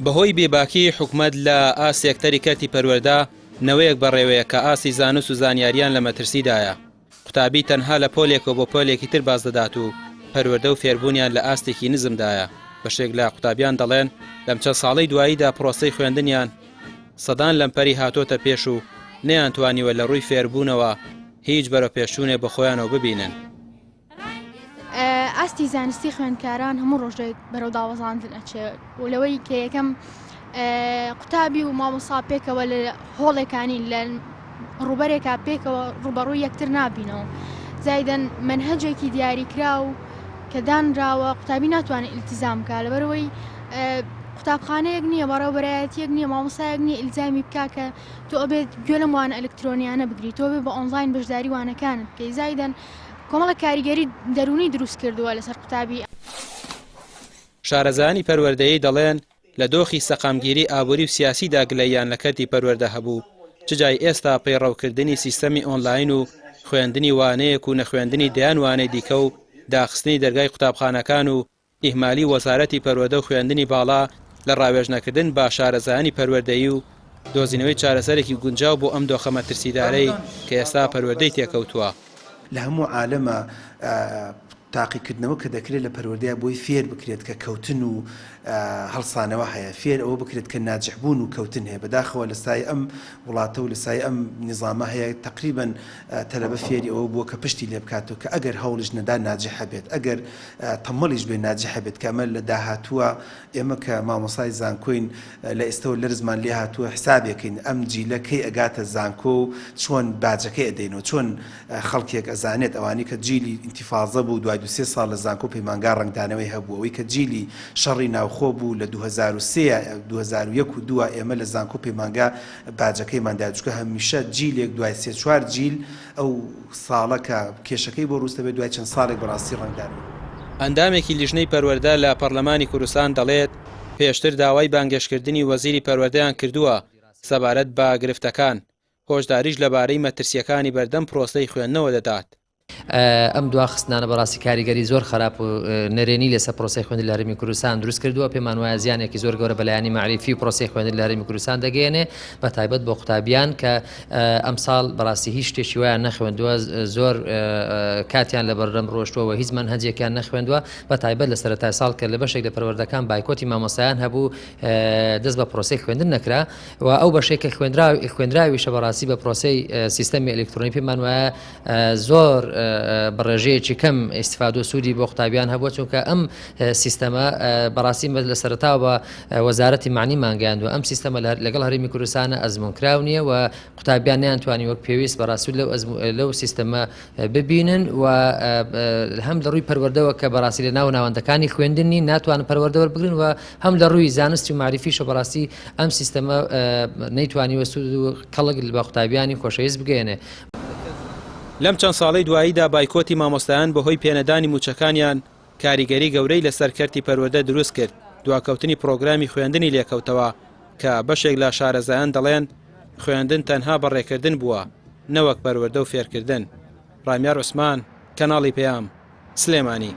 بەهۆی بێباکی حکومەت لە ئاسێکتەری کەرتی پەروەردە نەوەیەک بەڕێوەیە کە ئاسی زانست و زانیاریان لە مەترسیدایە. قوتابی تەنها لە پۆلێکەوە بۆ پۆلێکی تر باز دەدات و پەروەردە و فێربوونیان لە ئاستێکی نزمدایە. بەشێک لە قوتابیان دەڵێن لەم چەند ساڵەی دواییدا پرۆسەی خوێندنیان سەدان لەمپەری هاتۆتە پێش و نەیانتوانیوە لە ڕووی فێربوونەوە هیچ بەرە پێشچوونێ بە خۆیانەوە ببینن. ئاستی زانستی خوێندکاران هەموو ڕۆژێک بەرەو داوەزاندن ئەچێت و لەوەی کە یەکەم قوتابی و مامۆسا پێکەوە لە هۆڵێکانی لە ڕوبەرێکا پێکەوە ڕوبەڕووی یەکتر نابینەوە زایدەن منهەجێکی دیاریکرا و کە دانراوە قوتابی ناتوانێت ئیلتیزام بکات لەبەرەوەی قوتابخانەیەک نییە بەڕێوەبەرایەتیەک نییە مامۆسایەک نییە ئیلزامی بکا کە تۆ ئەبێت گوێ لەم وانە ئەلکترۆنیانە بگریت تۆ بێ بە ئۆنلاین بەشداری وانەکانت بکەی زایدەن کۆمەڵە کاریگەری دەرونی دروست کردووە لەسەر قوتابی. شارەزانی پەروەردەیی دەڵێن لە دۆخی سەقامگیری ئابووری و سیاسیدا گلەییان لە کەرتی پەروەردە هەبوو چ جای ئێستا پەیڕەوکردنی سیستەمی ئۆنلاین و خوێندنی وانەیەک و نەخوێندنی دەیان وانەی دیکە و داخستنی دەرگای قوتابخانەکان و ئیهمالی وەزارەتی پەروەردە و خوێندنی باڵا لە ڕاوێژنەکردن با شارەزانی پەروەردەیی و دۆزینەوەی چارەسەرێکی گونجاو بۆ ئەم دۆخە مەترسیدارەی کە ئێستا پەروەردەی تێکەوتووە. لە هەموو عالەمە تاقیکردنەوە کە دەکرێت لە پەروەردەیە بۆی فێر بکرێت کە کەوتن و هەڵسانەوە هەیە فێر ئەوە بکرێت کە ناجحبوون و کەوتن هەیە بەداخەوە لە سای ئەم وڵاتە و لە سای ئەم نظامە هەیە تقریبن تەلەبە فێری ئەوە بووە کە پشتی لێ بکاتەوە کە ئەگەر هەوڵش نەدا ناجح بێت ئەگەر تەمەڵیش بێ ناجح بێت کە ئەمە لە داهاتووە ئێمە کە مامۆسای زانکۆین لە ئێستەوە لەرزمان لێ هاتووە حسابێکین ئەم جیلەکەی ئەگاتە زانکۆ و چۆن باجەکەی ئەدەینەوە چۆن خەڵکێک ئەزانێت ئەوانی کە جیلی ئینتیفاازە بوو دوای 2-3 ساڵ لە زانکۆ پەیمانگا ڕنگدانەوەی هەبوو ئەوەی کە جیلی شەڕی ناوخۆ بوو لە 2003 و 2001 ئێمە لە زانکۆ پەیمانگا باجەکەیماندا چکە هەمیشە جیلێک دوای 3-4 جیل ئەو ساڵە کە کێشەکەی بۆ ڕووستە بێت دوای چەند ساڵێک بەڕاستی ڕنگدانەوە. ئەندامێکی لیژنەی پەروەردە لە پەرلەمانی کوردستان دەڵێت پێشتر داوای بانگەشکردنی وەزیری پەروەردەیان کردووە سەبارەت بە گرفتەکان هۆشداریش لەبارەی مەترسیەکانی بەردەم پرۆسەی خوێندنەوە دەدات. ئەم دواخستانە بەڕاستی کاریگەری زۆر خراپ و نەرێنی لەسەر پرۆسی خوێندن لە هەرێمی کوردستان دروست کردووە پێمان وایە زیانێکی زۆر گەورە بەلایانی معرفی و پرۆسی خوێندن لە هەرێمی کوردستان دەگەێنێ بە تایبەت بۆ قوتابیان کە ئەمساڵ بەڕاستی هیچ شتێکی وایان نەخوێندووە زۆر کاتیان لە بەردەم ڕۆشتووە هیچ منهەجێکیان نەخوێندووە بە تایبەت لە سەرەتای ساڵ کە لە بەشێک لە پەروەردەکان بایکۆتی مامۆسایان هەبوو دەست بە پرۆسی خوێندن نەکرا و ئەو بەشێک کە خوێندراویشە بەڕاستی بە پرۆسی سیستەمی ئەلکترۆنی پێمان وایە زۆر بەڕێژەیەکی کەم ئیسفاد و سوودی بۆ قوتابیان هەبووە چونکە ئەم سیستەمە بەڕاستی لە سەرەتاوە بە وەزارەتی معنی مانگەیاندووە ئەم سیستەمە لەگەڵ هەرێمی کوردستانە ئەزمونکراو نییە و قوتابیان نەیانتوانی وەک پێویست بەڕاستی لەو سیستەمە ببینن و هەم لە ڕووی پەروەردەوە کە بەڕاستی لە ناو ناوەندەکانی خوێندنی ناتوانن پەروەردەوە بگرن و هەم لە ڕووی زانستی و معرفیشە بەڕاستی ئەم سیستەمە نەیتوانیوە سوود و کەڵک بە قوتابیانی خۆشەویست بگەێنێ. لەم چەند ساڵەی دواییدا بایکۆتی مامۆستایان بەهۆی پێنەدانی موچەکانیان کاریگەری گەورەی لەسەر کەرتی پەروەردە دروست کرد دواکەوتنی پرۆگرامی خوێندنی لێکەوتەوە کە بەشێک لە شارەزایان دەڵێن خوێندن تەنها بەڕێکردن بووە نەوەک پەروەردە و فێرکردن. ڕامیار عوسمان کەناڵی پێام سلێمانی.